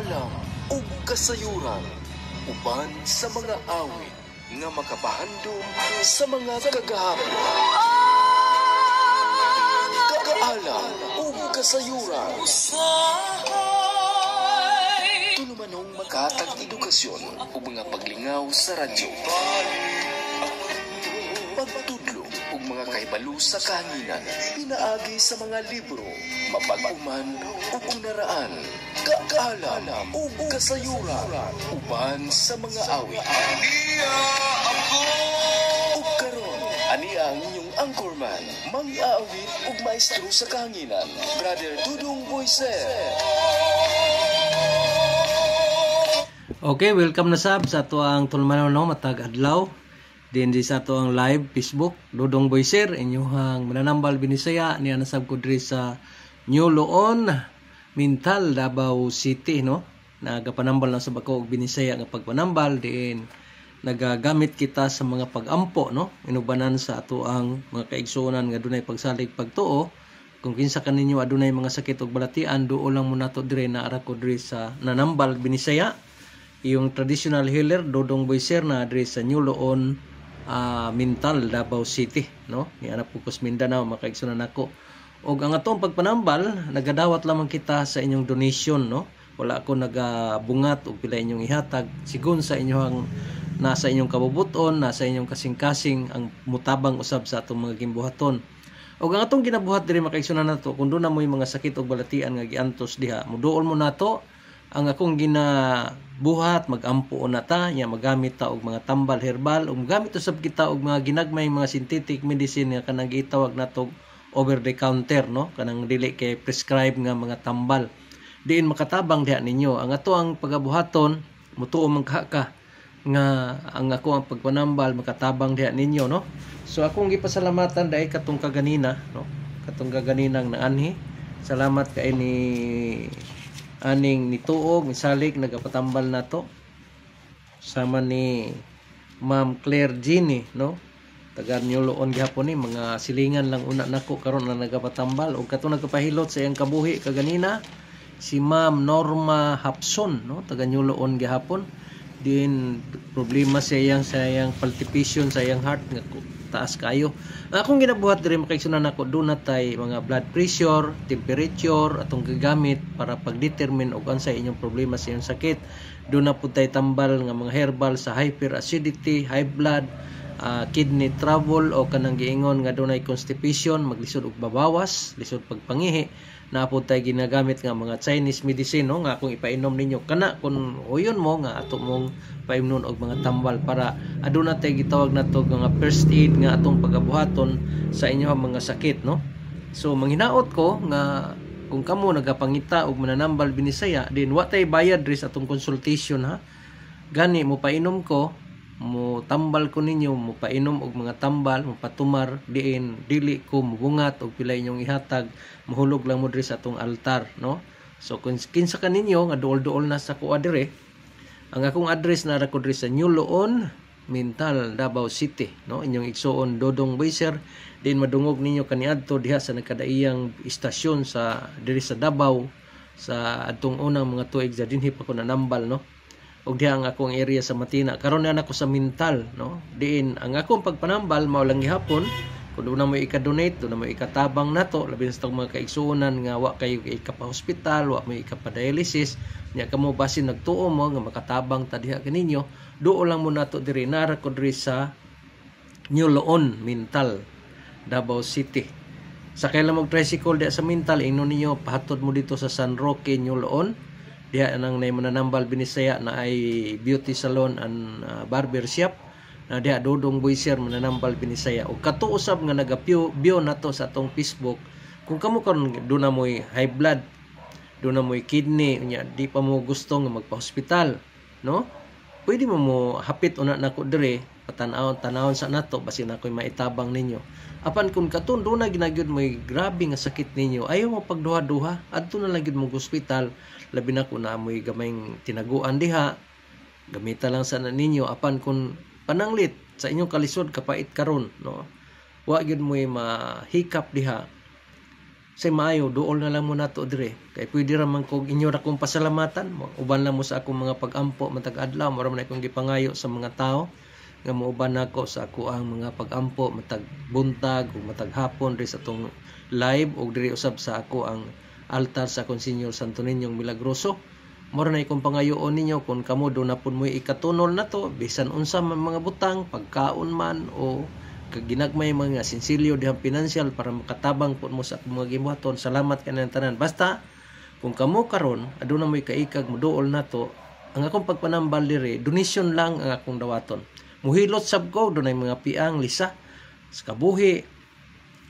kaalam ug kasayuran uban sa mga awit nga makapahandom sa mga kagahapon. Kaalam ug kasayuran tulumanong makatag edukasyon ug mga paglingaw sa radyo. Pagtudlo ug mga kahibalo sa kahanginan, pinaagi sa mga libro, mapag-uman ug unaraan, kaalam ug kasayuran uban sa mga awit. Ug karon ani ang inyong anchorman, mang-aawit ug maestro sa kahanginan, Brother Dudong Boyser. Okay, welcome na sab sa ato ang tulmanaw no matag adlaw. Din di sa ato ang live Facebook Dudong Boyser, inyong mananambal binisaya niya nasab ko diri sa New Loon, Mintal, Davao City no. Nagapanambal na sa bako og binisaya nga pagpanambal diin nagagamit kita sa mga pagampo no, inubanan sa ato ang mga kaigsuonan nga dunay pagsalig pagtuo. Kung kinsa kaninyo adunay mga sakit ug balatian, duo lang mo nato dire na ara ko diri sa Nanambal Binisaya. Yung traditional healer Dudong Boyser na diri sa New Loon, Mintal, Davao City no. Ni ana Pugos Mindanao makaigsuonan nako. Og ang atong pagpanambal nagadawat lamang kita sa inyong donation no. Wala ako nagabungat og pila inyong ihatag sigon sa inyong nasa inyong kabubuton, nasa inyong kasing-kasing ang mutabang usab sa atong mga gimbuhaton. Og ang atong ginabuhat diri makaigsuonan nato kun do na moy mga sakit ug balatian nga giantos diha, muduol mo nato ang akong ginabuhat, magampo na ta, nya magamit ta og mga tambal herbal, ug magamit usab kita og mga ginagmay mga synthetic medicine nga kanang gitawag nato over the counter no, kanang dili kay prescribe nga mga tambal. Diin makatabang diha ninyo ang ato ang pagabuhaton, mutuo man ka nga ang ako ang pagpanambal makatabang diha ninyo no. So akong gipasalamatan dai katong kaganina no, katong kaganinang naanhi. Salamat kay ni aning nituog misalig nagapatambal nato sama ni Ma'am Claire Gini no, taga New Loon gihapon ni mga silingan lang una nako karon na nagapatambal. Ug katong nagapahilot sa iyang kabuhi kaganina si Ma'am Norma Hapson no, taga New Loon gihapon. Din problema sa iyang palpitation sa iyang heart nga taas kayo. Akong ginabuhat diri makaigsuonan nako do natay mga blood pressure, temperature atong gagamit para pagdetermine og unsa inyong problema sa inyong sakit. Do na pud tay tambal nga mga herbal sa hyperacidity, high blood, kidney trouble o kanang giingon nga dunay constipation, maglisod og babawas, lisod pagpangihi. Napod tay ginagamit nga mga Chinese medicine no, nga akong ipainom ninyo kana kun uyon mo nga ato mong paimnon og mga tambal para aduna tay gitawag nato nga first aid nga atong pagabuhaton sa inyong mga sakit no. So manghinaot ko nga kung kamo nagapangita og mananambal binisaya din wa tay bayad diri sa atong consultation ha. Gani mo painom ko, mo tambal ko ninyo, mo painom og mga tambal, mo patumar diin dili ko mubungat og pila inyong ihatag, mahulog lang mo diri sa atong altar no. So kung kinsa kaninyo nga duol-duol na sa kuha dire, ang akong address na ra ko diri sa New Loon, Mintal, Davao City no. Inyong igsuon Dudong Boyser, din madungog ninyo kaniadto diha sa nagkadaiyang istasyon sa diri sa Davao sa atong unang mga tuig sa dinhi pa ko nanambal no. Og diha ang akong area sa Matina. Karon na ako sa Mintal no. Diin ang akong pagpanambal mao lang gihapon. Kung na mo ika-donate, do na mo ikatabang nato labi sa mga kaigsuonan nga wa kayo ikapa-hospital, wa mo ikapa-dialysis, nya kamo basin nagtuo mo nga makatabang ta diha kaninyo, duo lang mo nato diri nara ko diri sa New Loon, Mintal, Davao City. Sakay lang mo tricycle diha sa Mintal, ingnon ninyo pahatod mo dito sa San Roque, New Loon. Diha nang nay mananambal binisaya na ay beauty salon and barber shop. Na diha Dudong Boyser mananambal binisaya. O kato usab nga nagapio nato sa atong Facebook. Kung kamo karon do na moy high blood, do na moy kidney, nya di pa mo gusto nga magpa-hospital, no? Pwede mo hapit una nako dire, patanaw-tanawon sa nato basin ako'y maitabang ninyo. Apan kung katon do na ginagyud moy grabe nga sakit ninyo, ayaw mo pagduha-duha, adto na lang gyud mo hospital. Labi na ko na amoy gamayng tinaguan diha, gamita lang sana ninyo. Apan kung pananglit sa inyong kalisod kapait karon no, wa gyud moy mahikap diha, say maayo duol na lang mo nato dire kay pwede ra man kog inyo ra kong pasalamatan uban lang mo sa akong mga pag-ampo matag adlaw mara man akong gipangayo sa mga tao nga muuban nako sa ako ang mga pag-ampo matag buntag ug matag hapon diri sa tong live ug diri usab sa ako ang altar sa akong Senyor Santo Niñong Milagroso. Mora na ikong pangayoon ninyo kung kamo do na pud mo ikatunol nato bisan unsa man mga butang pagkaon man o ginagmay mga sinsilyo dihang pinansyal para makatabang po mo sa mga gibuhaton. Salamat kanang tanan. Basta kung kamo karon aduna mo'y kaikag moduol nato, ang akong pagpanambal diri donation lang ang akong dawaton. Muhilot sab ko dunay mga piang lisa sa kabuhi,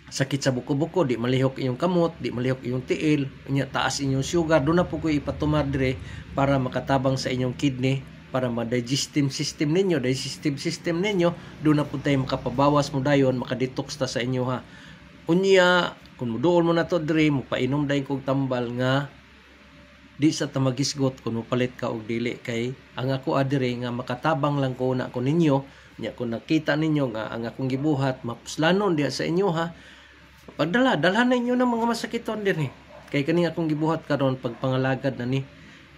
sakit sa buko-buko, di malihok inyong kamot, di malihok inyong tiil, unya taas inyong sugar, doon na po ko ipatumar dire para makatabang sa inyong kidney, para ma-digestive system ninyo, doon na po tayo makapabawas mo dayon, makadetox ta sa inyo ha. Unya, kung muduol mo na to dire, mupainom dayon kog tambal nga, di sa tamagisgot kung mupalit ka og dili, kay ang ako adire nga makatabang lang ko na ko ninyo, nya kung nakita ninyo nga ang akong gibuhat, mapuslanon diya sa inyo ha, dalhan na inyo ng mga masakiton din kay kani akong gibuhat karon pagpangalagad na ni,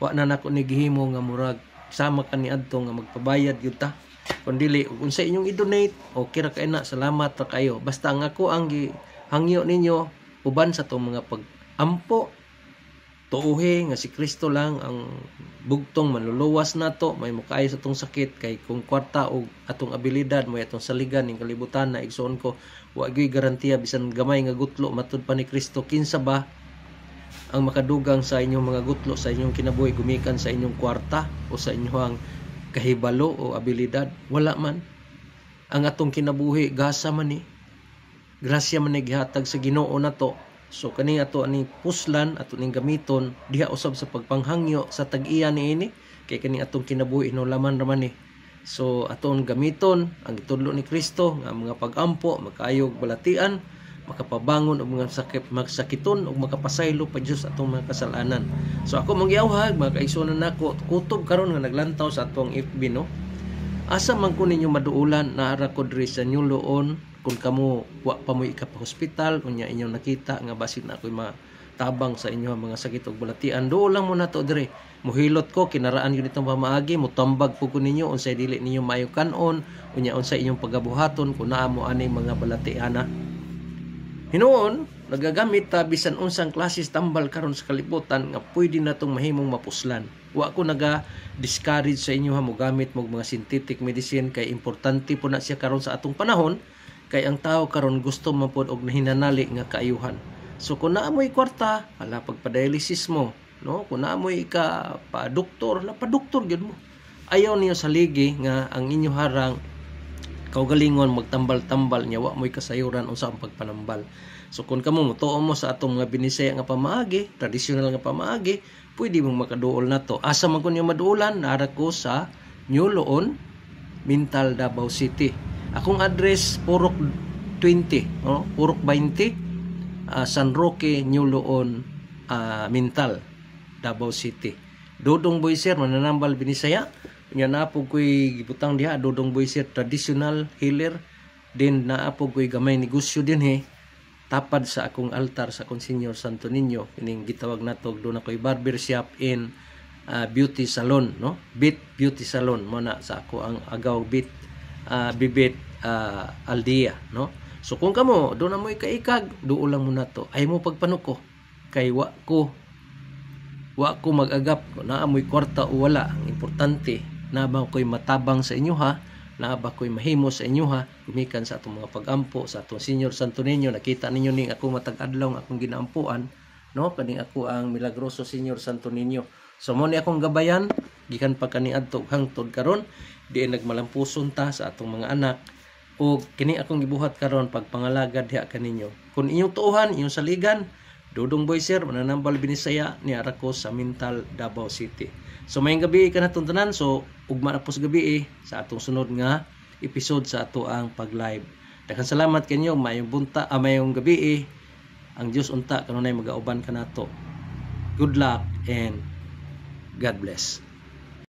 wa na nako ni gihimo nga murag, sama ka ni adto nga magpabayad yun ta. Kung dili, kung sa inyong i-donate, okay ra kayo na, salamat ra kayo. Basta ang ako ang hangyo ninyo, uban sa itong mga pag-ampo, tuuhi nga si Kristo lang ang bugtong manluluwas na to, may mukaayo sa itong sakit, kay kung kwarta o atong abilidad, may atong saligan, ng kalibutan na igsoon ko, wagyo'y garantiya, bisan gamay nga gutlo, matud pa ni Kristo, kinsa ba ang makadugang sa inyong mga gutlo, sa inyong kinabuhi, gumikan sa inyong kwarta o sa inyong kahibalo o abilidad? Wala man. Ang atong kinabuhi, gasa man ni. Grasya man ni gihatag sa Ginoo na to. So kani ato ani puslan, ato ning gamiton, diha usab sa pagpanghangyo sa tag-iya ni ini. Kay kani atong kinabuhi, no laman raman ni. So atong gamiton, ang itudlo ni Kristo, nga mga pag-ampo, makayog balatian, makapabangon og mga magsakiton og makapasaylo pa Dios atong mga kasalanan. So ako mangyawhag mga kaigsunan nako kutob karon nga naglantaw sa atong FB no. Asa man ko ninyo maduulan naara ko diri sa Nyuloon kung kamo wa pa mo ikapa hospital unya inyo nakita nga basin na ako'y matabang sa inyo mga sakit og balatian, duol lang mo na to diri. Muhilot ko kinaraan yun itong pamaagi, mutambag po ko ninyo unsay dili ninyo maayo kanon unya unsay inyong pagabuhaton kung naa mo ani mga balatiana. Hinoon, nagagamit ta bisan unsang klases tambal karon sa kalibutan nga pwede natong mahimong mapuslan. Wa ko naga-discourage sa inyo ha mo gamit mo mga synthetic medicine kay importante po na siya karon sa atong panahon kay ang tao karon gusto man pod og nahinanali nga kaayuhan. So kung naamoy kwarta, ala pagpa-dialysis mo, no? Kung naamoy ka pa doktor, la pa doktor gyud mo. Ayaw niyo sa ligi nga ang inyo harang kaugalingon magtambal-tambal nya wa mo'y kasayuran unsa ang pagpanambal. So kung kamo mutuo mo sa atong mga binisaya nga pamaagi, tradisyonal nga pamaagi, pwede mong makaduol na to. Asa man kun yung maduulan, nara ko sa Nyuloon, Mintal, Davao City. Akong address Purok 20, no? Purok 20, San Roque, Nyuloon, Mintal, Davao City. Dodong Boy Sir, mananambal binisaya. Nga naapog ko'y gibutang diha, Dodong Boy Sir, traditional healer. Din naapog ko'y gamay negosyo din tapad sa akong altar sa akong Senyor Santo Niño. Kining gitawag natog doon ako'y barbershop in beauty salon, no? Bit Beauty Salon mo na sa ako ang agaw Bit Bibit Aldia, no? So kung kamo doon na mo'y kaikag, duol lang mo na to. Ay mo pagpanuko kay wa ko mag-agap na amoy kwarta o wala. Ang importante na ba ko'y matabang sa inyo ha, na ba ko'y mahimo sa inyo ha, gumikan sa atong mga pag-ampo sa atong Senyor Santo Niño. Nakita ninyo ning ako matag-adlaw nga akong ginaampuan, no? Kaning ako ang milagroso Senyor Santo Niño. So mo ni akong gabayan gikan pa kaniadto hangtod karon, diin nagmalampuson ta sa atong mga anak o kini akong gibuhat karon pagpangalagad diha kaninyo. Kung inyong tuuhan, inyong saligan, Dodong Boy Sir, mananambal binisaya ni Arako sa Mintal, Davao City. So mayong gabi ka na tanan. So ugma na pos gabi sa atong sunod nga episode sa ato ang pag-live. Daghang salamat kanyo, mayong bunta, mayong gabi ang Dios unta kanunay magauban kanato. Good luck and God bless.